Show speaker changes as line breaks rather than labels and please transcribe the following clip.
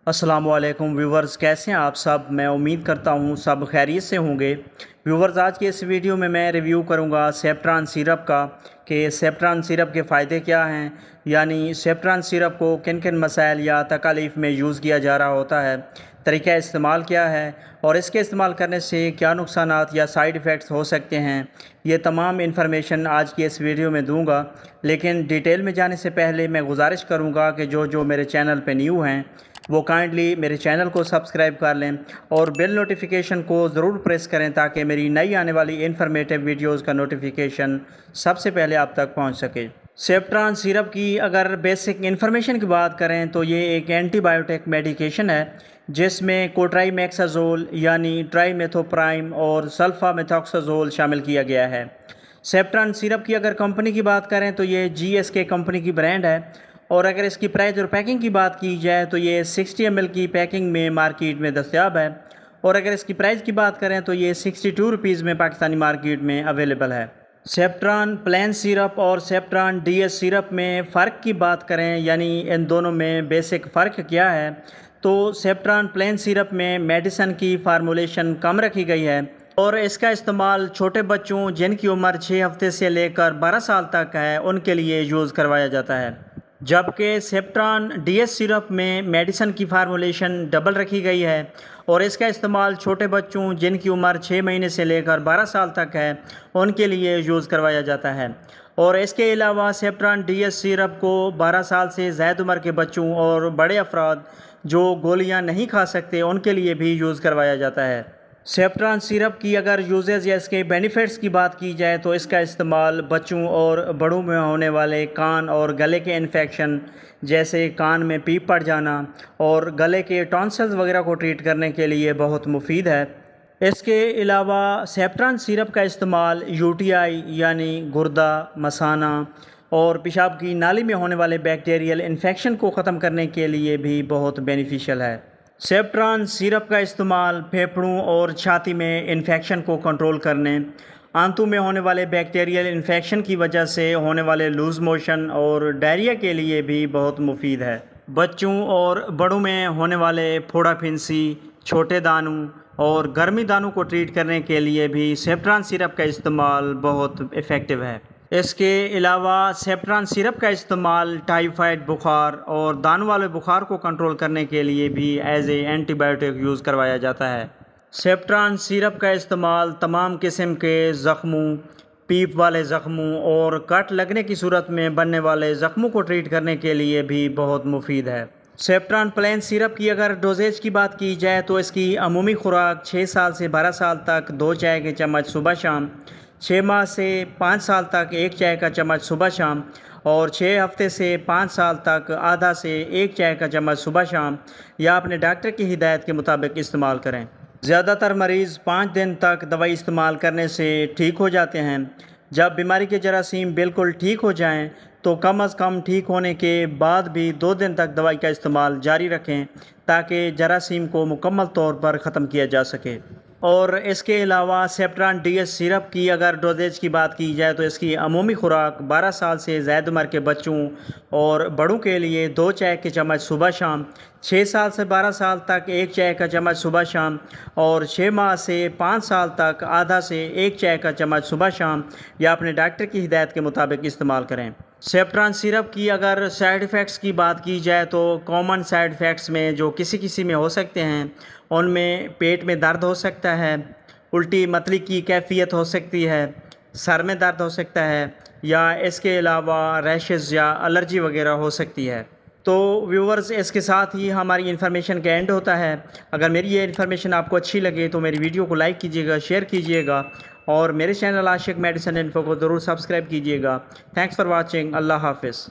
अस्सलामुअलैकुम व्यूवर्स, कैसे हैं आप सब। मैं उम्मीद करता हूं सब खैरियत से होंगे। व्यूवर्स, आज के इस वीडियो में मैं रिव्यू करूंगा सेफ्ट्रान सिरप का कि सेफ्ट्रान सिरप के फ़ायदे क्या हैं, यानी सेफ्ट्रान सिरप को किन किन मसाइल या तकालीफ में यूज़ किया जा रहा होता है, तरीक़ा इस्तेमाल क्या है और इसके इस्तेमाल करने से क्या नुकसानात या साइड इफ़ेक्ट्स हो सकते हैं। ये तमाम इन्फॉर्मेशन आज की इस वीडियो में दूंगा। लेकिन डिटेल में जाने से पहले मैं गुजारिश करूंगा कि जो मेरे चैनल पे न्यू हैं वो काइंडली मेरे चैनल को सब्सक्राइब कर लें और बेल नोटिफिकेशन को ज़रूर प्रेस करें ताकि मेरी नई आने वाली इन्फॉर्मेटिव वीडियोस का नोटिफिकेशन सबसे पहले आप तक पहुंच सके। सेफ्ट्रान सिरप की अगर बेसिक इन्फॉर्मेशन की बात करें तो ये एक एंटीबायोटिक मेडिकेशन है जिसमें कोट्राइमेक्साजोल यानी ट्राइमेथोप्राइम और सल्फामेथोक्साजोल शामिल किया गया है। सेफ्ट्रान सिरप की अगर कंपनी की बात करें तो ये GSK कंपनी की ब्रांड है और अगर इसकी प्राइस और पैकिंग की बात की जाए तो ये 60 ml की पैकिंग में मार्केट में दस्तयाब है और अगर इसकी प्राइस की बात करें तो ये 62 रुपीज़ में पाकिस्तानी मार्केट में अवेलेबल है। सेफ्ट्रान प्लेन सिरप और सेफ्ट्रान DS सिरप में फ़र्क की बात करें, यानी इन दोनों में बेसिक फ़र्क क्या है, तो सेफ्ट्रान प्लेन सिरप में मेडिसन की फार्मूलेशन कम रखी गई है और इसका इस्तेमाल छोटे बच्चों जिनकी उम्र 6 हफ्ते से लेकर 12 साल तक है उनके लिए यूज़ करवाया जाता है, जबकि सेफ्ट्रान DS सिरप में मेडिसन की फार्मूलेशन डबल रखी गई है और इसका इस्तेमाल छोटे बच्चों जिनकी उम्र 6 महीने से लेकर 12 साल तक है उनके लिए यूज़ करवाया जाता है। और इसके अलावा सेफ्ट्रान DS सिरप को 12 साल से ज़्यादा उम्र के बच्चों और बड़े अफराद जो गोलियां नहीं खा सकते उनके लिए भी यूज़ करवाया जाता है। सेफ्ट्रान सिरप की अगर यूजेस या इसके बेनिफिट्स की बात की जाए तो इसका इस्तेमाल बच्चों और बड़ों में होने वाले कान और गले के इन्फेक्शन जैसे कान में पीप पड़ जाना और गले के टॉन्सिल्स वगैरह को ट्रीट करने के लिए बहुत मुफीद है। इसके अलावा सेफ्ट्रान सिरप का इस्तेमाल UTI यानी गुर्दा, मसाना और पेशाब की नाली में होने वाले बैक्टीरियल इन्फेक्शन को ख़त्म करने के लिए भी बहुत बेनिफिशियल है। सेफ्ट्रान सिरप का इस्तेमाल फेफड़ों और छाती में इन्फेक्शन को कंट्रोल करने, आंतों में होने वाले बैक्टीरियल इन्फेक्शन की वजह से होने वाले लूज़ मोशन और डायरिया के लिए भी बहुत मुफीद है। बच्चों और बड़ों में होने वाले फोड़ा फिंसी, छोटे दानों और गर्मी दानों को ट्रीट करने के लिए भी सेफ्ट्रान सिरप का इस्तेमाल बहुत इफ़ेक्टिव है। इसके अलावा सेफ्ट्रान सिरप का इस्तेमाल टाइफाइड बुखार और दानों वाले बुखार को कंट्रोल करने के लिए भी एज ए एंटीबायोटिक यूज़ करवाया जाता है। सेफ्ट्रान सिरप का इस्तेमाल तमाम किस्म के ज़ख्मों, पीप वाले ज़ख्मों और कट लगने की सूरत में बनने वाले ज़ख्मों को ट्रीट करने के लिए भी बहुत मुफीद है। सेफ्ट्रान प्लेन सिरप की अगर डोजेज की बात की जाए तो इसकी अमूमी खुराक 6 साल से 12 साल तक 2 चाय के चम्मच सुबह शाम, 6 माह से 5 साल तक 1 चाय का चम्मच सुबह शाम और 6 हफ्ते से 5 साल तक आधा से 1 चाय का चम्मच सुबह शाम या अपने डॉक्टर की हिदायत के मुताबिक इस्तेमाल करें। ज़्यादातर मरीज़ 5 दिन तक दवाई इस्तेमाल करने से ठीक हो जाते हैं। जब बीमारी के जरासीम बिल्कुल ठीक हो जाएं तो कम अज़ कम ठीक होने के बाद भी 2 दिन तक दवाई का इस्तेमाल जारी रखें ताकि जरासीम को मुकम्मल तौर पर ख़त्म किया जा सके। और इसके अलावा सेफ्ट्रान DS सिरप की अगर डोजेज की बात की जाए तो इसकी अमूमी खुराक 12 साल से ज़्यादा उम्र के बच्चों और बड़ों के लिए 2 चाय के चम्मच सुबह शाम, 6 साल से 12 साल तक 1 चाय का चम्मच सुबह शाम और 6 माह से 5 साल तक आधा से 1 चाय का चम्मच सुबह शाम या अपने डॉक्टर की हिदायत के मुताबिक इस्तेमाल करें। सेफ्ट्रान सिरप की अगर साइड इफ़ेक्ट्स की बात की जाए तो कॉमन साइड इफ़ेक्ट्स में जो किसी में हो सकते हैं उनमें पेट में दर्द हो सकता है, उल्टी मतली की कैफियत हो सकती है, सर में दर्द हो सकता है या इसके अलावा रैशेज़ या एलर्जी वगैरह हो सकती है। तो व्यूवर्स, इसके साथ ही हमारी इन्फॉर्मेशन का एंड होता है। अगर मेरी ये इन्फॉर्मेशन आपको अच्छी लगे तो मेरी वीडियो को लाइक कीजिएगा, शेयर कीजिएगा और मेरे चैनल आशिक मेडिसिन इन्फो को ज़रूर सब्सक्राइब कीजिएगा। Thanks for watching. अल्लाह हाफ़िज़।